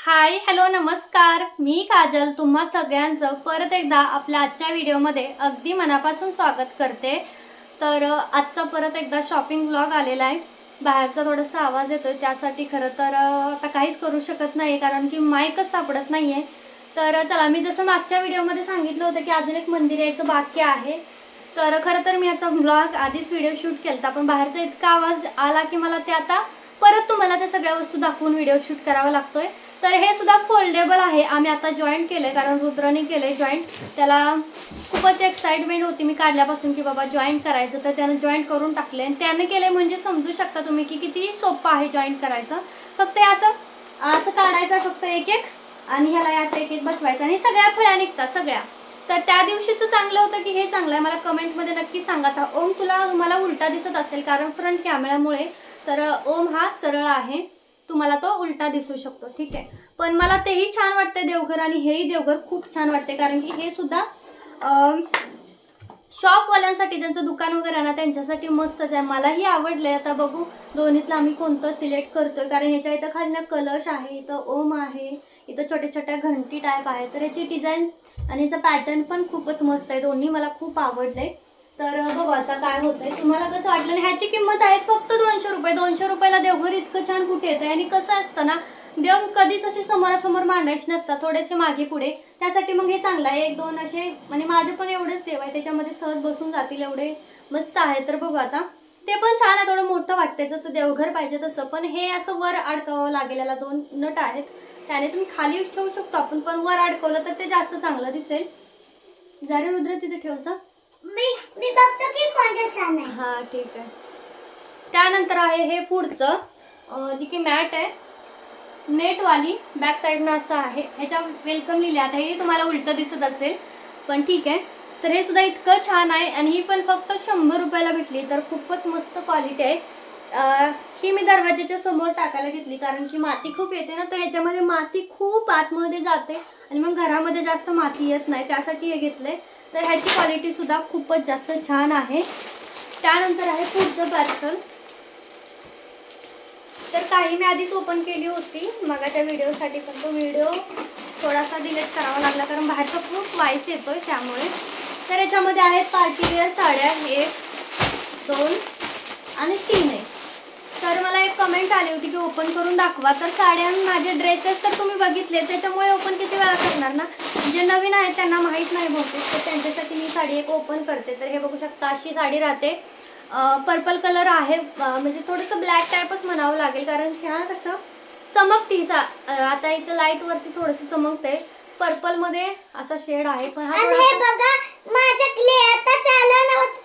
Hi hello नमस्कार, मी काजल तुम्हा सगळ्यांचं परत एकदा आपल्या आजच्या व्हिडिओमध्ये अगदी मनापासून स्वागत करते। तर आजचा परत एकदा शॉपिंग व्लॉग आलेला आहे। बाहेरचा थोडासा आवाज येतोय त्यासाठी खरं तर आता काहीच करू शकत नाही कारण की माईकच सापडत नाहीये। तर चला, मी जसं मागच्या व्हिडिओमध्ये सांगितलं होतं की अजून एक मंदिर यायचं बाकी आहे। तर खरं तर मी याचा व्लॉग आधीच व्हिडिओ शूट केलता, पण बाहेरचा इतका आवाज आला की मला ते आता परत तुम्हाला त्या सगळ्या वस्तू दाखवून व्हिडिओ शूट करावा लागतोय। तर हे सुद्धा फोल्डेबल आहे, आम्ही आता जॉईन केलंय कारण रुद्रने केलंय जॉईन। त्याला खूपच एक्साइटमेंट होती मी काढल्यापासून की बाबा जॉईन करायचं, तर त्याने जॉईन करून टाकले आणि त्याने केलंय म्हणजे समजू शकता तुम्ही की किती सोपं आहे जॉईन करायचं। फक्त असं असं काढायचं फक्त एक एक आणि ह्याला असं एक एक बसवायचं आणि सगळ्या फळ्या निघतात सगळ्या। तर त्या दिवशीचं चांगलं होतं की हे चांगलं आहे, मला कमेंटमध्ये नक्की सांगा। था ओम तुम्हाला उलटा दिसत असेल कारण फ्रंट कॅमेरामुळे, तर ओम हा सरळ आहे, तुम्हाला तो उलटा दिसू शकतो, ठीक आहे। पण मला तेही छान वाटतं देवघर आणि हेही देवघर खूप छान वाटते कारण की हे सुद्धा शॉपवाल्यांसाठी ज्यांचं दुकान वगैरे आहे ना त्यांच्यासाठी मस्तच आहे। मलाही आवडलंय। आता बघू दोन्हीतलं आम्ही कोणतं सिलेक्ट करतोय कारण ह्याच्या इथं खाली ना कलश आहे, इथं ओम आहे, इथं छोट्या छोट्या घंटी टाईप आहे। तर ह्याची डिझाईन आणि ह्याचा पॅटर्न पण खूपच मस्त आहे, दोन्ही मला खूप आवडले। तर बघू आता काय होतंय, तुम्हाला कसं वाटलं। आणि ह्याची किंमत आहे फक्त 200 रुपये। 200 रुपयाला देवघर इतकं छान कुठे येतंय। आणि कसं असतं ना, देव कधीच असे समोरासमोर मांडायचे नसतात, थोडेसे मागे पुढे, त्यासाठी मग हे चांगलं आहे। एक दोन असे म्हणजे माझे पण एवढेच देव आहे त्याच्यामध्ये सहज बसून जातील एवढे मस्त आहे। तर बघू आता, ते पण छान आहे, थोडं मोठं वाटतंय जसं देवघर पाहिजे तसं, पण हे असं वर अडकावं लागेल। याला दोन नट आहेत, त्याने तुम्ही खाली ठेवू शकतो आपण, पण वर अडकवलं तर ते जास्त चांगलं दिसेल। जरा रुद्र तिथे ठेवचा, मी बघतो की कोणतं छान आहे। हा ठीक आहे। त्यानंतर आहे हे पुढचं जी की मॅट आहे नेट वाली, बॅक साइडनं असं आहे, ह्याच्या वेलकम लिहिले। आता हे तुम्हाला उलटं दिसत असेल पण ठीक आहे। तर हे सुद्धा इतकं छान आहे आणि ही पण फक्त 100 रुपयाला भेटली, तर खूपच मस्त क्वालिटी आहे। ही मी दरवाजाच्या समोर टाकायला घेतली कारण की माती खूप येते ना, तर ह्याच्यामध्ये माती खूप आतमध्ये जाते आणि मग घरामध्ये जास्त माती येत नाही, त्यासाठी हे घेतलंय। तर ह्याची क्वालिटी सुद्धा खूपच जास्त छान आहे। त्यानंतर आहे पुढचं पार्सल। तर काही मी आधीच ओपन केली होती मगाच्या व्हिडिओसाठी, पण तो व्हिडिओ थोडासा डिलीट करावा लागला कारण बाहेरचा खूप वाईस येतोय त्यामुळे। तर याच्यामध्ये आहेत पार्टीवेअर साड्या 1 2 आणि 3 आहे। तर मला एक कमेंट आली होती की ओपन करून दाखवा, तर साड्या माझे ड्रेसेस तर तुम्ही बघितले, त्याच्यामुळे ओपन किती वेळा करणार ना, जे नवीन आहेत त्यांना माहीत नाही बहुतेक, तर त्यांच्यासाठी मी साडी एक ओपन करते। तर हे बघू शकता अशी साडी राहते, पर्पल कलर आहे, म्हणजे थोडंसं ब्लॅक टाईपच म्हणावं लागेल कारण ह्या कसं चमकती आता इथं लाईट वरती थोडंसं चमकते, पर्पल मध्ये असा शेड आहे। पण हा हे बघा माझा क्ले आता चालला नव्हता,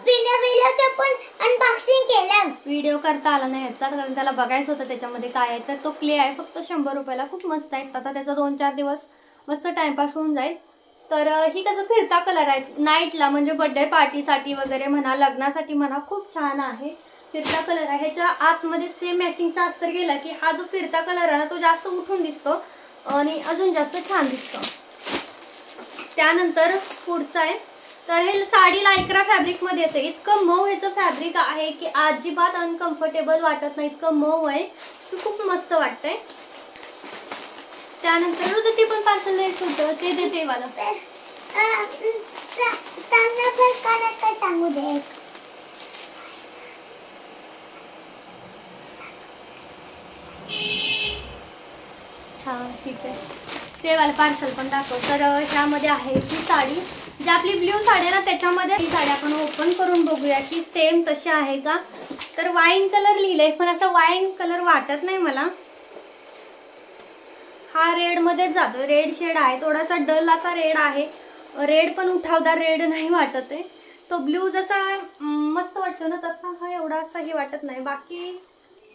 बिना व्हिडिओचं पण अनबॉक्सिंग केलं, व्हिडिओ करता आला नाही ह्याचा कारण त्याला बघायचं होतं त्याच्यामध्ये काय आहे। तर तो क्ले आहे फक्त 100 रुपयाला, खूप मस्त आहे। आता त्याचा 2-4 दिवस मस्त टाइमपास होऊन जाईल। तर ही कसं फिरता कलर आहे, नाईटला म्हणजे बर्थडे पार्टीसाठी वगैरे म्हणा, लग्नासाठी म्हणा, खूप छान आहे, फिरता कलर आहे। ह्याच्या आतमध्ये सेम मॅचिंगचा अस्तर गेला की हा जो फिरता कलर आहे ना तो जास्त उठून दिसतो आणि अजून जास्त छान दिसतो। त्यानंतर पुढचं आहे, तर हे साडी लायक्रा फॅब्रिक मध्ये येते, इतकं मऊ ह्याचं फॅब्रिक आहे की अजिबात अनकम्फर्टेबल वाटत नाही, इतकं मऊ आहे, ते खूप मस्त वाटतंय। त्यानंतर ते पण पार्सल द्यायचं होतं, ते देते मला काय सांगू दे। हा ठीक आहे, ते वाला पार्सल पण दाखव। तर ह्यामध्ये आहे ही साडी, जी आपली ब्ल्यू साडी ना त्याच्यामध्ये ही साडी आपण ओपन करून बघूया की सेम तशी आहे का। तर वाईन कलर लिहिलंय पण असा वाईन कलर वाटत नाही मला, हा रेड मध्येच जातो, रेड शेड आहे, थोडासा डल असा रेड आहे, रेड पण उठावदार रेड नाही वाटत आहे। तो ब्ल्यू जसा मस्त वाटतो ना तसा हा एवढा असाही वाटत नाही। बाकी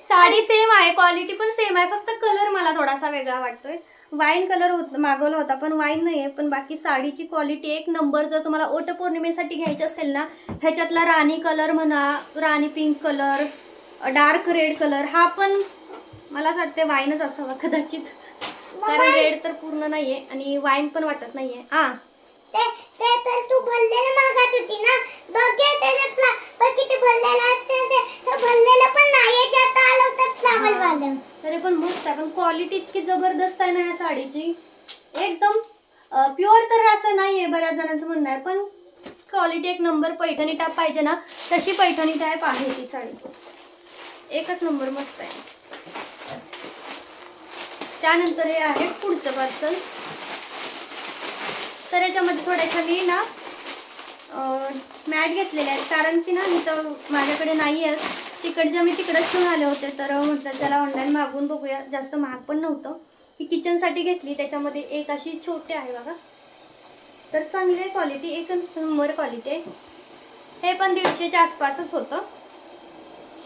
साडी सेम आहे, क्वालिटी पण सेम आहे, फक्त कलर मला थोडासा वेगळा वाटतोय। वाईन कलर मागवला होता पण वाईन नाहीये, पण बाकी साडीची क्वालिटी एक नंबर। जर तुम्हाला वटपौर्णिमेसाठी घ्यायची असेल ना, ह्याच्यातला राणी कलर म्हणा, राणी pink colour, dark red colour, हा पण मला असं वाटतं वाईनच असावा कदाचित कारण रेड तर पूर्ण नाहीये आणि वाईन पण वाटत नाहीये। ते तर तू भरलेलं मागत होती ना. बघ किती भरलेलं असते ते भरलेलं पण नाही जाता आलं होतं फ्लावर वालं. तरी पण मस्त आहे. पण क्वालिटी इतकी जबरदस्त आहे ना या साडीची. एकदम प्युअर तर असं नाहीये बऱ्याच जणांचं म्हणणं आहे, पण क्वालिटी एक नंबर. पैठणी टाप पाहिजे ना तशी पैठणी टाईप आहे ती साडी. एकच नंबर मस्त आहे. त्यानंतर हे आहे पुढचं पार्सल. तर याच्यामध्ये थोड्याशा मी ना मॅट घेतलेल्या आहेत, कारण की ना इथं माझ्याकडे नाही आहे. तिकडच्या मी तिकडच घेऊन आले होते, तर म्हटलं त्याला ऑनलाईन मागवून बघूया. जास्त महाग पण नव्हतं. ही किचनसाठी घेतली. त्याच्यामध्ये एक अशी छोटी आहे बघा. तर चांगली आहे क्वालिटी, एक नंबर क्वालिटी आहे. हे पण 150च्या आसपासच होतं.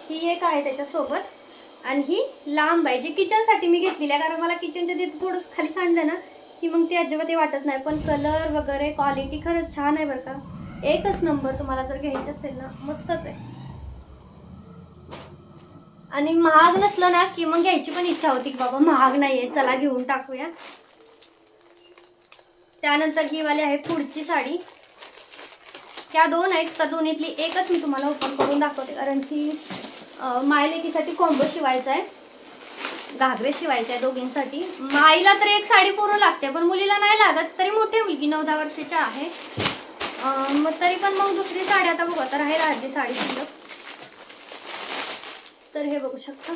ही एक आहे त्याच्यासोबत आणि ही लांब आहे जी किचनसाठी मी घेतलेली आहे, कारण मला किचनच्या तिथे थोडंसं खाली सांडलं ना की मग ते अजिबात वाटत नाही. पण कलर वगैरे क्वालिटी खरंच छान आहे बरं का. एकच नंबर. तुम्हाला जर घ्यायचं असेल ना मस्तच आहे. आणि महाग नसलं ना की मग घ्यायची पण इच्छा होती की बाबा महाग नाहीये, चला घेऊन टाकूया. त्यानंतर ही वाली आहे पुढची साडी. ह्या दोन आहेत, त्या दोन्हीतली एकच मी तुम्हाला ओपन करून दाखवते, कारण की मायलेकीसाठी कॉम्बो शिवायचा आहे, घागरे शिवायचे आहे दोघींसाठी. माईला तर एक साडी पूर्ण लागते, पण मुलीला नाही लागत. तरी मोठी मुलगी 9-10 वर्षाची आहे. मग तरी पण मग दुसरी साडी आता बघा तर आहे अर्धी साडी शिल्लक. तर हे बघू शकता,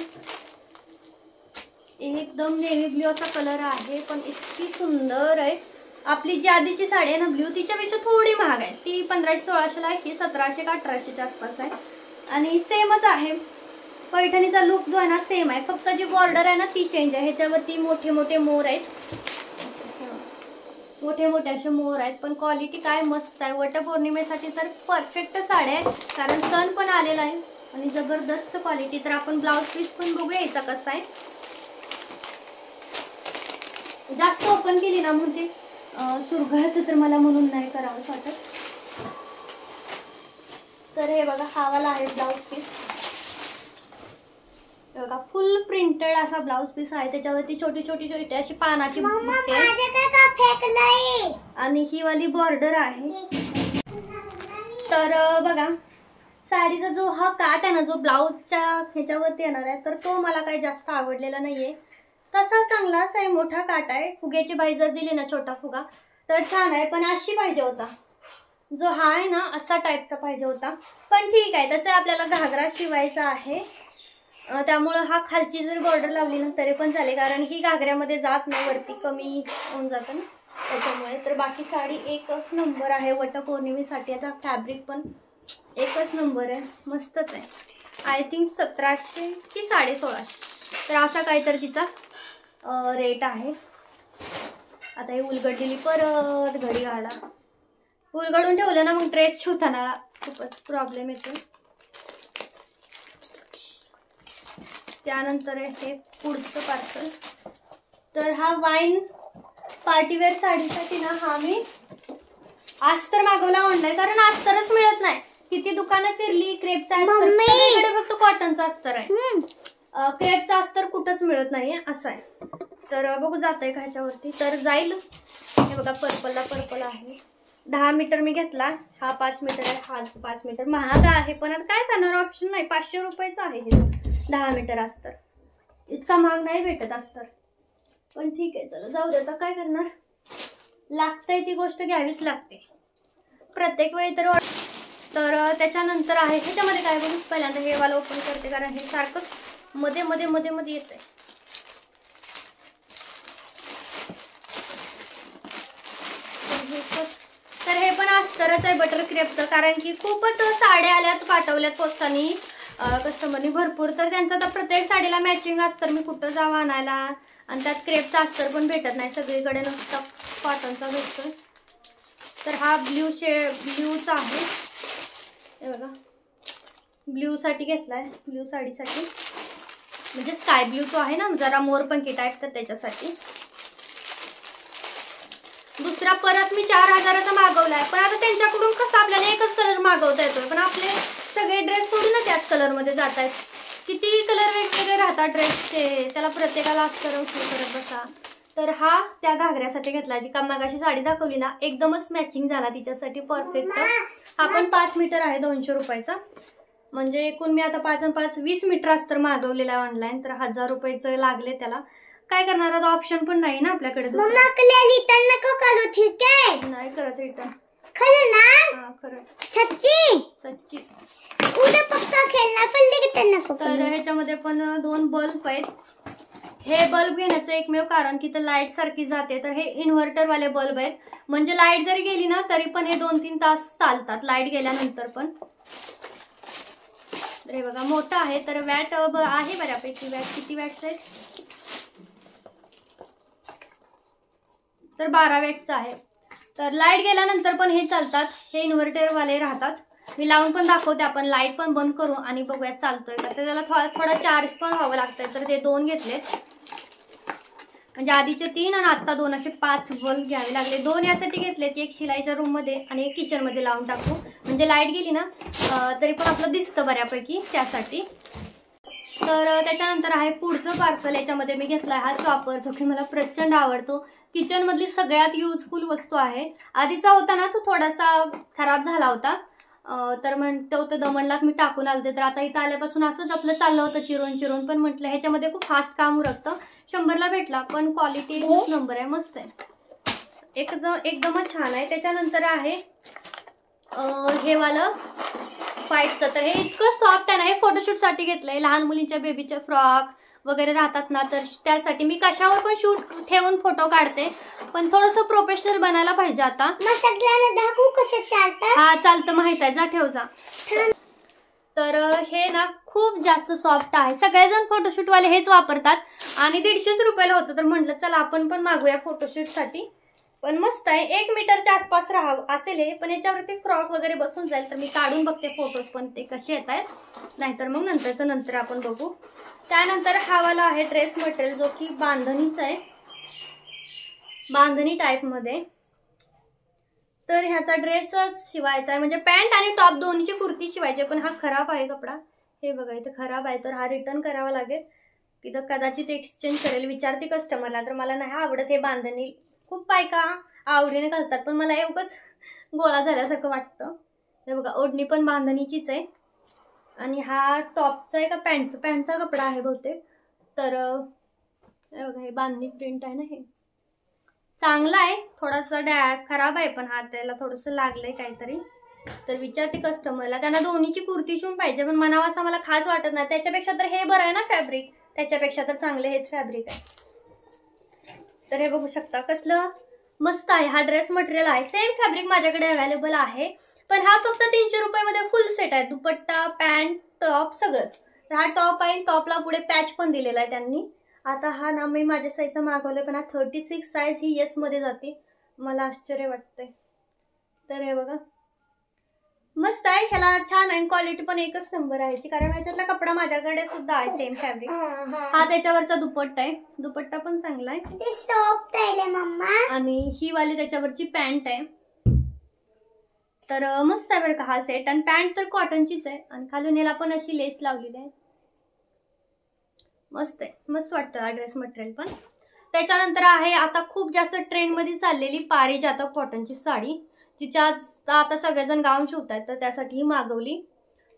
एकदम नेव्ही ब्ल्यू असा कलर आहे, पण इतकी सुंदर आहे. आपली जी आधीची साडी आहे ना ब्ल्यू, तिच्यापेक्षा थोडी महाग आहे. ती 1500-1600 आहे, ही 1700 का 1800च्या आसपास आहे. आणि सेमच आहे. पैठणीचा लुक जो आहे ना सेम आहे, फक्त जी बॉर्डर आहे ना ती चेंज आहे. ह्याच्यावरती मोठे मोठे मोर आहेत, मोठे मोठे असे मोर आहेत. पण क्वालिटी काय मस्त आहे. वटपौर्णिमेसाठी तर परफेक्ट साड्या आहे, कारण सण पण आलेला आहे आणि जबरदस्त क्वालिटी. तर आपण ब्लाउज पीस पण बघूया याचा कसा आहे. जास्त ओपन केली ना मग ते चुरगळत, तर मला म्हणून नाही करावं वाटत. तर हे बघा हा वाला आहे ब्लाउज पीस. बघा फुल प्रिंटेड असा ब्लाउज पीस आहे. त्याच्यावरती छोटी छोटी छोटी अशी पानाची बुट्टी आहे आणि ही वाली बॉर्डर आहे. तर बघा साडीचा जो हा काट आहे ना, जो ब्लाउजच्या ह्याच्यावरती येणार आहे, तर तो मला काही जास्त आवडलेला नाहीये. तसा चांगलाच आहे, मोठा काट आहे. फुग्याची बाई जर दिली ना छोटा फुगा तर छान आहे, पण अशी पाहिजे होता. जो हा आहे ना असा टाईपचा पाहिजे होता. पण ठीक आहे, तसं आपल्याला घागरा शिवायचा आहे, त्यामुळं हा खालची जर बॉर्डर लावली ना तरी पण चालेल, कारण ही घागऱ्यामध्ये जात नाही, वरती कमी होऊन जातं ना त्याच्यामुळे. तर बाकी साडी एकच नंबर आहे. वटपौर्णिमेसाठी याचा फॅब्रिक पण एकच नंबर आहे, मस्तच आहे. आय थिंक 1700 की 1650, तर असा काहीतरी तिचा रेट आहे. आता ही उलगडलेली परत घडी घाला. उलगडून ठेवलं ना मग ड्रेस शिवताना खूपच प्रॉब्लेम येतो. त्यानंतर हे पुढचं पार्सल. तर हा वाईन पार्टीवेअर साडीसाठी ना हा मी अस्तर मागवला ऑनलाईन, कारण अस्तरच मिळत नाही. किती दुकानं फिरली, क्रेपचा अस्तर, सगळीकडे फक्त कॉटनचा अस्तर आहे. क्रेपचा अस्तर कुठंच मिळत नाहीये असं आहे. तर बघू जात आहे का ह्याच्यावरती, तर जाईल. हे बघा पर्पलला पर्पल आहे. 10 मीटर मी घेतला, हा 5 मीटर आहे, हा 5 मीटर. महाग आहे पण आता काय करणार, ऑप्शन नाही. 500 रुपयाचं आहे हे 10 मीटर अस्तर. इतका महाग नाही भेटत अस्तर, पण ठीक आहे चला जाऊ दे. आता काय करणार, लागतंय ती गोष्ट घ्यावीच लागते प्रत्येक वेळी. तर त्याच्यानंतर आहे ह्याच्यामध्ये काय बघू. पहिल्यांदा हे वाला ओपन करते, कारण हे सारखं मध्ये मध्ये मध्ये मध्ये येत आहे. तर हे पण अस्तरच आहे, बटर क्रेपचं, कारण की खूपच साड्या आल्यात पाठवल्यात पोस्टानी कस्टमरनी भरपूर. तर त्यांचं आता प्रत्येक साडीला मॅचिंग अस्तर मी कुठं जावं आणायला, आणि त्यात क्रेपचा अस्तर पण भेटत नाही, सगळीकडे नुसतं कॉटनचा भेटतोय. तर हा ब्ल्यूचा आहे. हे बघा ब्ल्यू साठी घेतलाय, ब्ल्यू साडीसाठी, म्हणजे स्काय ब्ल्यू तो आहे ना जरा मोरपंखी टाईप, तर त्याच्यासाठी. दुसरा परत मी 4000चा मागवलाय, पण आता त्यांच्याकडून कसं आपल्याला एकच कलर मागवता येतोय, पण आपले सगळे ड्रेस थोडी ना त्याच कलर मध्ये जात आहेत. किती कलर वेगवेगळे राहतात ड्रेसचे, त्याला प्रत्येकाला अस्तर उचलून करत बसा. तर हा त्या घागऱ्यासाठी घेतला, जी का मगाशी साडी दाखवली ना एकदमच मॅचिंग झाला तिच्यासाठी परफेक्ट. हा पण 5 मीटर आहे 200 रुपयाचा. म्हणजे एकूण मी आता 5 आणि 5 20 मीटर अस्तर मागवलेला आहे ऑनलाईन. तर 1000 रुपयाचं लागले त्याला. काय करणार आता, ऑप्शन पण नाही ना आपल्याकडे. नाही करत रिटर्न. खरं ना? हा खरं. सच्ची उद्या पक्का खेळणार पण नको. तर ह्याच्यामध्ये पण 2 बल्ब आहेत. हे बल्ब घेण्याचं एकमेव कारण की तर लाईट सारखी जाते. तर हे इन्व्हर्टर वाले बल्ब आहेत. म्हणजे लाईट जरी गेली ना तरी पण हे 2-3 तास चालतात लाईट गेल्यानंतर पण. तर हे बघा मोठं आहे. तर वॅट आहे बऱ्यापैकी. वॅट किती वॅटचं आहे, तर 12 वॅटचं आहे. तर लाईट गेल्यानंतर पण हे चालतात. हे इन्व्हर्टर वाले राहतात. मी लावून पण दाखवते. आपण लाईट पण बंद करू आणि बघूयात चालतोय का. तर त्याला थोडा चार्ज पण व्हावं लागतंय. तर ते 2 घेतलेत. म्हणजे आधीचे 3 आणि आता 2 असे 5 बल्ब घ्यावे लागले. 2 यासाठी घेतलेत, एक शिलाईच्या रूम मध्ये आणि एक किचन मध्ये लावून टाकू. म्हणजे लाईट गेली ना तरी पण आपलं दिसतं बऱ्यापैकी त्यासाठी. तर त्याच्यानंतर आहे पुढचं पार्सल. याच्यामध्ये मी घेतलाय हा चॉपर, जो की मला प्रचंड आवडतो. किचन मधली सगळ्यात युजफुल वस्तू आहे. आधीचा होता ना तो थोडासा खराब झाला होता. तर म्हणतो तो दमणलाच मी टाकून आलते. तर आता इथं आल्यापासून असंच आपलं चाललं होतं चिरून. पण म्हटलं ह्याच्यामध्ये खूप फास्ट काम उरकतं. 100ला भेटला पण क्वालिटी नंबर आहे, मस्त आहे. एकदमच छान आहे. त्याच्यानंतर आहे हे वालं फाईटचं. तर हे इतकं सॉफ्ट आहे ना. हे फोटोशूटसाठी घेतलंय. लहान मुलींच्या बेबीचे फ्रॉक वगैरे राहतात ना, तर त्यासाठी मी कशावर पण शूट ठेवून फोटो काढते. पण थोडंसं प्रोफेशनल बनायला पाहिजे आता. हा चालतं, माहित आहे. जा ठेव जा. तर हे ना खूप जास्त सॉफ्ट आहे. सगळेजण फोटोशूटवाले हेच वापरतात आणि 150 रुपयाला होतं. तर म्हटलं चला आपण पण मागूया फोटोशूटसाठी. पण मस्त आहे. 1 मीटरच्या आसपास असेल हे. पण याच्यावरती फ्रॉक वगैरे बसून जाईल. तर मी काढून बघते फोटोज पण ते कसे येत आहेत. नाहीतर मग नंतर आपण बघू. त्यानंतर हा वाला आहे ड्रेस मटेरियल, जो की बांधणीचा आहे, बांधणी टाईप मध्ये. तर ह्याचा ड्रेसच शिवायचा आहे. म्हणजे पॅन्ट आणि टॉप दोन्हीची कुर्ती शिवायची. पण हा खराब आहे कपडा. हे बघा इथं खराब आहे. तर हा रिटर्न करावा लागेल. तिथं कदाचित एक्सचेंज करेल. विचारते कस्टमरला. तर मला नाही आवडत हे बांधणी. खूप बायका आवडीने घालतात पण मला एवढंच गोळा झाल्यासारखं वाटतं. हे बघा ओढणी पण बांधणीचीच आहे. आणि हा टॉपचा आहे का पॅन्टचा कपडा आहे बहुतेक. तर हे बघा हे बांधणी प्रिंट आहे ना. हे चांगला आहे. थोडासा खराब आहे पण हा त्याला थोडंसं लागलंय काहीतरी. तर विचारते कस्टमरला. त्यांना दोन्हीची कुर्ती शिवून पाहिजे पण मनावा असं मला खास वाटत नाही. त्याच्यापेक्षा तर हे बरं आहे ना फॅब्रिक. त्याच्यापेक्षा तर चांगलं हेच फॅब्रिक आहे. तर हे बघू शकता कसलं मस्त आहे. हा ड्रेस मटेरियल आहे. सेम फॅब्रिक माझ्याकडे अवेलेबल आहे. पण हा फक्त 300 रुपयामध्ये फुल सेट आहे. दुपट्टा, पॅन्ट, टॉप सगळंच. हा टॉप आहे. टॉपला पुढे पॅच पण दिलेला आहे त्यांनी. आता हा ना मी माझ्या साईजचा मागवलं पण हा 36 साईज ही येस मध्ये जाते. मला आश्चर्य वाटतंय. तर हे बघा मस्त आहे. ह्याला छान आहे. क्वालिटी पण एकच नंबर आहे. कारण ह्याच्यातला कपडा माझ्याकडे सुद्धा आहे सेम फॅब्रिक. हा त्याच्यावरचा दुपट्टा आहे. दुपट्टा पण चांगला आहे. ते सॉफ्ट आहे मम्मा. आणि ही वाली त्याच्यावरची पॅन्ट आहे. तर मस्त आहे बरं का हा सेट. आणि पॅन्ट तर कॉटनचीच आहे. आणि खालून याला पण अशी लेस लावलेली आहे. मस्त आहे. मस्त वाटतं हा ड्रेस मटेरियल पण. त्याच्यानंतर आहे आता खूप जास्त ट्रेंड मध्ये चाललेली पारिजातक कॉटनची साडी, जिच्या आता सगळेजण गाऊन शिवतात. तर त्यासाठी ही मागवली.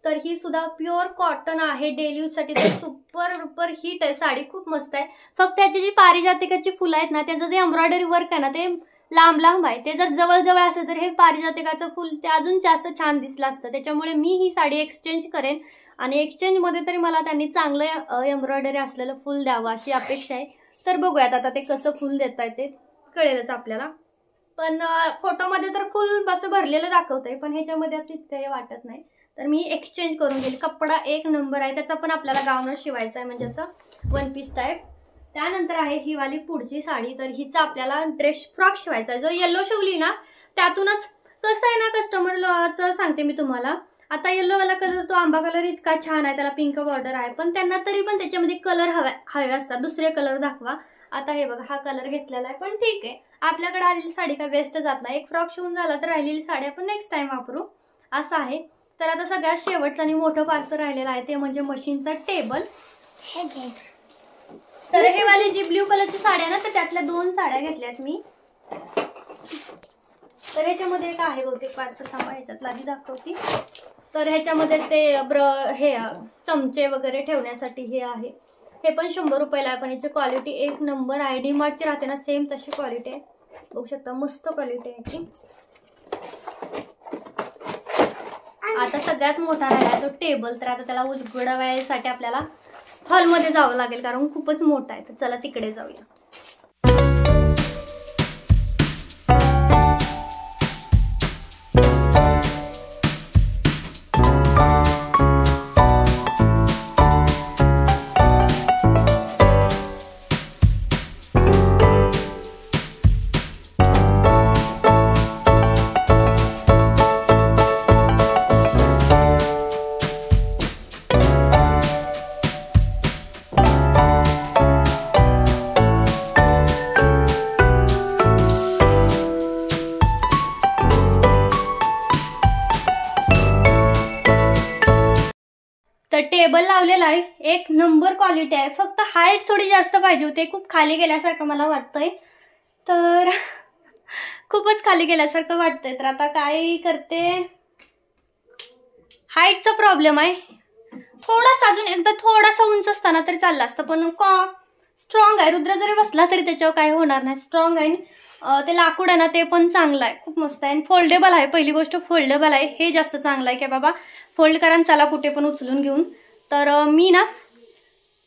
तर ही सुद्धा प्युअर कॉटन आहे. डेली यूज साठी तर सुपर डुपर हिट आहे. साडी खूप मस्त आहे. फक्त त्याची जी पारिजातकाची फुलं आहेत ना, त्याचं जे एम्ब्रॉयडरी वर्क आहे ना ते लांब आहे. ते जर जवळ असेल तर हे पारिजातकाचं फुल ते अजून जास्त छान दिसलं असतं. त्याच्यामुळे मी ही साडी एक्सचेंज करेन. आणि एक्सचेंज मध्ये तरी मला त्यांनी चांगलं एम्ब्रॉयडरी असलेलं फुल द्यावं अशी अपेक्षा आहे. तर बघूयात आता ते कसं फुल देताय ते कळेलच आपल्याला. पण फोटोमध्ये तर फुल असं भरलेलं दाखवतंय पण ह्याच्यामध्ये असं इतकं वाटत नाही. तर मी एक्सचेंज करून घेईल. कपडा एक नंबर आहे. त्याचा पण आपल्याला गाऊनच शिवायचा आहे म्हणजे असं 1 पीस टाईप. त्यानंतर आहे ही वाली पुढची साडी. तर हिचा आपल्याला ड्रेस फ्रॉक शिवायचा आहे. जो येलो शिवली ना त्यातूनच कसं आहे ना कस्टमरचं सांगते मी तुम्हाला. आता येलो वाला कलर तो आंबा कलर इतका छान आहे. त्याला पिंक बॉर्डर आहे. पण त्यांना तरी पण त्याच्यामध्ये कलर हवे असतात. दुसरे कलर दाखवा. आता हे बघा हा कलर घेतलेला आहे. पण ठीक आहे. आपल्याकडे आलेली साडी काय वेस्ट जात नाही. एक फ्रॉक शिवून झाला तर राहिलेली साडी आपण नेक्स्ट टाइम वापरू असं आहे. तर आता सगळ्यात शेवटचं आणि मोठं पार्सल राहिलेलं आहे ते म्हणजे मशीनचा टेबल. तर हे वाले जी ब्ल्यू कलरची साड्या ना तर त्यातल्या 2 साड्या घेतल्यात मी. तर ह्याच्यामध्ये एक आहे बहुतेक पार्सल, थांबा ह्याच्यातला आधी दाखवते. तर ह्याच्यामध्ये ते हे चमचे वगैरे ठेवण्यासाठी हे आहे. हे पण 100 रुपयाला आहे, पण याची क्वालिटी एक नंबर आहे. डी मार्टची राहते ना सेम तशी क्वालिटी आहे. बघू शकता मस्त क्वालिटी आहे याची. आता सगळ्यात मोठा राहिला तो टेबल. तर आता त्याला उघडवायसाठी आपल्याला हॉलमध्ये जावं लागेल कारण खूपच मोठा आहे. तर चला तिकडे जाऊया. तर टेबल लावलेला आहे, एक नंबर क्वालिटी आहे. फक्त हाईट थोडी जास्त पाहिजे होते, खूप खाली गेल्यासारखं मला वाटतंय. तर खूपच खाली गेल्यासारखं वाटतंय. तर आता काय करते, हाईटचा प्रॉब्लेम आहे. थोडासा अजून एकदा थोडासा उंच असताना तरी चाललं असतं, पण स्ट्रॉंग आहे. रुद्र जरी बसला तरी त्याच्यावर काही होणार नाही, स्ट्रॉंग आहे. ते लाकूड आहे ना ते पण चांगलं आहे, खूप मस्त आहे. आणि फोल्डेबल आहे. पहिली गोष्ट फोल्डेबल आहे, हे जास्त चांगलं आहे की बाबा फोल्ड करा चला कुठे पण उचलून घेऊन. तर मी ना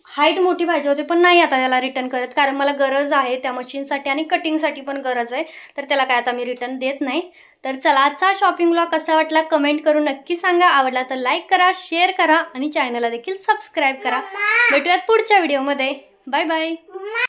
हाईट मोठी पाहिजे होते, पण नाही आता त्याला रिटर्न करत कारण मला गरज आहे त्या मशीनसाठी आणि कटिंगसाठी पण गरज आहे. तर त्याला काय आता मी रिटर्न देत नाही. तर चला आजचा शॉपिंग व्लॉग कसा वाटला कमेंट करून नक्की सांगा. आवडला तर लाईक करा, शेअर करा आणि चॅनलला देखील सबस्क्राईब करा. भेटूयात पुढच्या व्हिडिओमध्ये. Bye bye.